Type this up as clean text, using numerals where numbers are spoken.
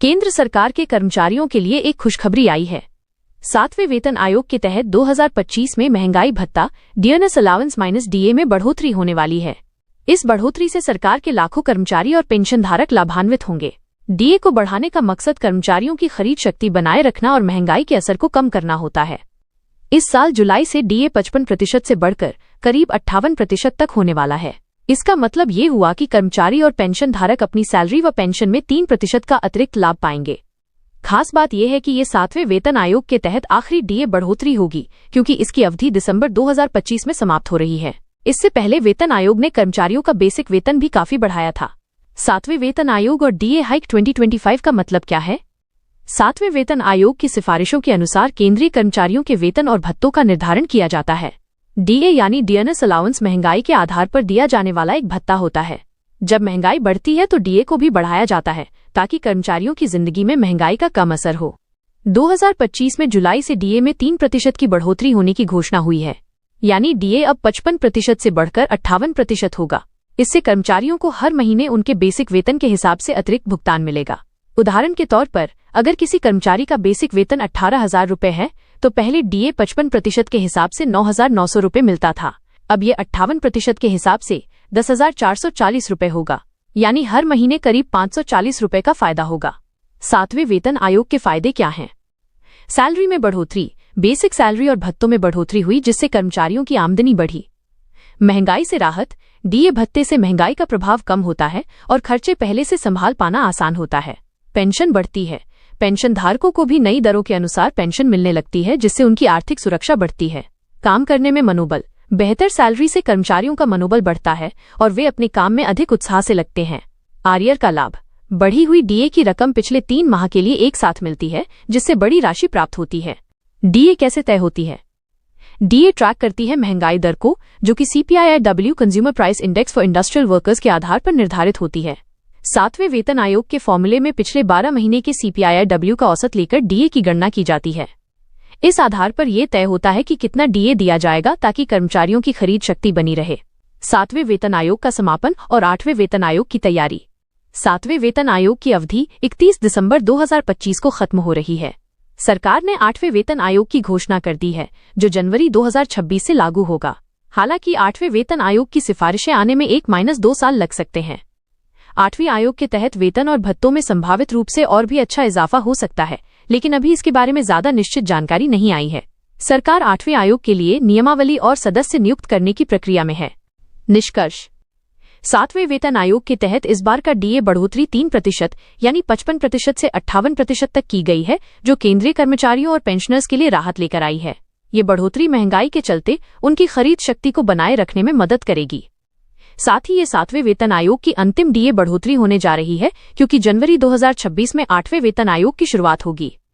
केंद्र सरकार के कर्मचारियों के लिए एक खुशखबरी आई है। 7वें वेतन आयोग के तहत 2025 में महंगाई भत्ता डियरनेस अलाउंस माइनस डीए में बढ़ोतरी होने वाली है। इस बढ़ोतरी से सरकार के लाखों कर्मचारी और पेंशनधारक लाभान्वित होंगे। डीए को बढ़ाने का मकसद कर्मचारियों की खरीद शक्ति बनाए रखना और महंगाई के असर को कम करना होता है। इस साल जुलाई से डीए 55% से बढ़कर करीब 58% तक होने वाला है। इसका मतलब ये हुआ कि कर्मचारी और पेंशनधारक अपनी सैलरी व पेंशन में 3% का अतिरिक्त लाभ पाएंगे। खास बात यह है कि ये 7वें वेतन आयोग के तहत आखिरी डीए बढ़ोतरी होगी, क्योंकि इसकी अवधि दिसंबर 2025 में समाप्त हो रही है। इससे पहले वेतन आयोग ने कर्मचारियों का बेसिक वेतन भी काफी बढ़ाया था। 7वें वेतन आयोग और डीए हाइक 2025 का मतलब क्या है? 7वें वेतन आयोग की सिफारिशों के अनुसार केंद्रीय कर्मचारियों के वेतन और भत्तों का निर्धारण किया जाता है। डीए यानी डियरनेस अलाउंस महंगाई के आधार पर दिया जाने वाला एक भत्ता होता है। जब महंगाई बढ़ती है तो डीए को भी बढ़ाया जाता है, ताकि कर्मचारियों की जिंदगी में महंगाई का कम असर हो। 2025 में जुलाई से डीए में 3% की बढ़ोतरी होने की घोषणा हुई है, यानी डीए अब 55% से बढ़कर 58% होगा। इससे कर्मचारियों को हर महीने उनके बेसिक वेतन के हिसाब से अतिरिक्त भुगतान मिलेगा। उदाहरण के तौर पर, अगर किसी कर्मचारी का बेसिक वेतन 18,000 रुपये है, तो पहले डीए 55% के हिसाब से 9,900 रुपये मिलता था। अब ये 58% के हिसाब से 10,440 रुपये होगा, यानी हर महीने करीब 540 रुपये का फायदा होगा। 7वें वेतन आयोग के फायदे क्या हैं? सैलरी में बढ़ोतरी, बेसिक सैलरी और भत्तों में बढ़ोतरी हुई, जिससे कर्मचारियों की आमदनी बढ़ी। महंगाई से राहत, डीए भत्ते से महंगाई का प्रभाव कम होता है और खर्चे पहले से संभाल पाना आसान होता है। पेंशन बढ़ती है, पेंशनधारकों को भी नई दरों के अनुसार पेंशन मिलने लगती है, जिससे उनकी आर्थिक सुरक्षा बढ़ती है। काम करने में मनोबल, बेहतर सैलरी से कर्मचारियों का मनोबल बढ़ता है और वे अपने काम में अधिक उत्साह से लगते हैं। आर्यर का लाभ, बढ़ी हुई डीए की रकम पिछले 3 माह के लिए एक साथ मिलती है, जिससे बड़ी राशि प्राप्त होती है। डीए कैसे तय होती है? डीए ट्रैक करती है महंगाई दर को, जो कि CPI consumer price index for industrial workers के आधार पर निर्धारित होती है। 7वें वेतन आयोग के फॉर्मूले में पिछले 12 महीने के CPI का औसत लेकर डीए की गणना की जाती है। इस आधार पर यह तय होता है कि कितना डीए दिया जाएगा, ताकि कर्मचारियों की खरीद शक्ति बनी रहे। 7वें वेतन आयोग का समापन और 8वें वेतन आयोग की तैयारी। 7वें वेतन आयोग की अवधि 31 दिसंबर 2025 को खत्म हो रही है। सरकार ने 8वें वेतन आयोग की घोषणा कर दी है, जो जनवरी 2026 से लागू होगा। हालांकि 8वें वेतन आयोग की सिफारिशें आने में 1-2 साल लग सकते हैं। 8वें आयोग के तहत वेतन और भत्तों में संभावित रूप से और भी अच्छा इजाफा हो सकता है, लेकिन अभी इसके बारे में ज्यादा निश्चित जानकारी नहीं आई है। सरकार 8वें आयोग के लिए नियमावली और सदस्य नियुक्त करने की प्रक्रिया में है। निष्कर्ष: 7वें वेतन आयोग के तहत इस बार का डीए बढ़ोतरी 3% यानी 55% से 58% तक की गई है, जो केंद्रीय कर्मचारियों और पेंशनर्स के लिए राहत लेकर आई है। ये बढ़ोतरी महंगाई के चलते उनकी खरीद शक्ति को बनाए रखने में मदद करेगी। साथ ही ये 7वें वेतन आयोग की अंतिम डीए बढ़ोतरी होने जा रही है, क्योंकि जनवरी 2026 में 8वें वेतन आयोग की शुरुआत होगी।